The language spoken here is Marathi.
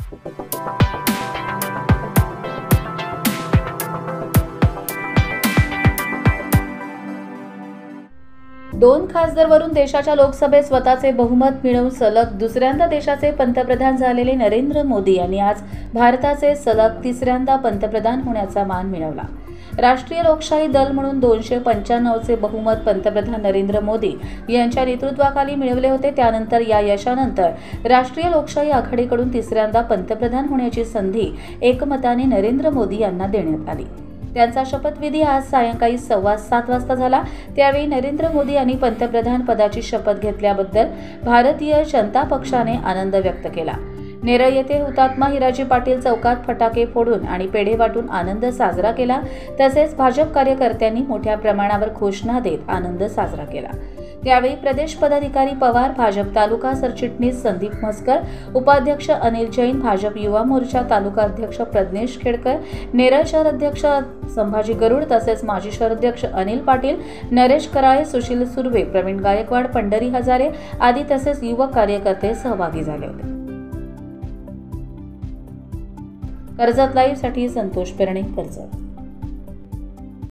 दोन खासदारवरून देशाच्या लोकसभेत स्वतःचे बहुमत मिळवून सलग दुसऱ्यांदा देशाचे पंतप्रधान झालेले नरेंद्र मोदी यांनी आज भारताचे सलग तिसऱ्यांदा पंतप्रधान होण्याचा मान मिळवला. राष्ट्रीय लोकशाही दल म्हणून 295चे बहुमत पंतप्रधान नरेंद्र मोदी यांच्या नेतृत्वाखाली मिळवले होते. त्यानंतर या यशानंतर राष्ट्रीय लोकशाही आघाडीकडून तिसऱ्यांदा पंतप्रधान होण्याची संधी एकमताने नरेंद्र मोदी यांना देण्यात आली. त्यांचा शपथविधी आज सायंकाळी 7:15 वाजता झाला. त्यावेळी नरेंद्र मोदी यांनी पंतप्रधान पदाची शपथ घेतल्याबद्दल भारतीय जनता पक्षाने आनंद व्यक्त केला. नेरळ येथे हुतात्मा हिराजी पाटील चौकात फटाके फोडून आणि पेढे वाटून आनंद साजरा केला. तसेच भाजप कार्यकर्त्यांनी मोठ्या प्रमाणावर घोषणा देत आनंद साजरा केला. त्यावेळी प्रदेश पदाधिकारी पवार, भाजप तालुका सरचिटणीस संदीप म्हसकर, उपाध्यक्ष अनिल जैन, भाजप युवा मोर्चा तालुका अध्यक्ष प्रज्ञेश खेडकर, नेरळ शहर अध्यक्ष संभाजी गरुड तसेच माजी शहराध्यक्ष अनिल पाटील, नरेश कराळे, सुशील सुर्वे, प्रवीण गायकवाड, पंढरी हजारे आदी तसेच युवक कार्यकर्ते सहभागी झाले होते. कर्जत लाईव्हसाठी संतोष पेरणे, कर्जत.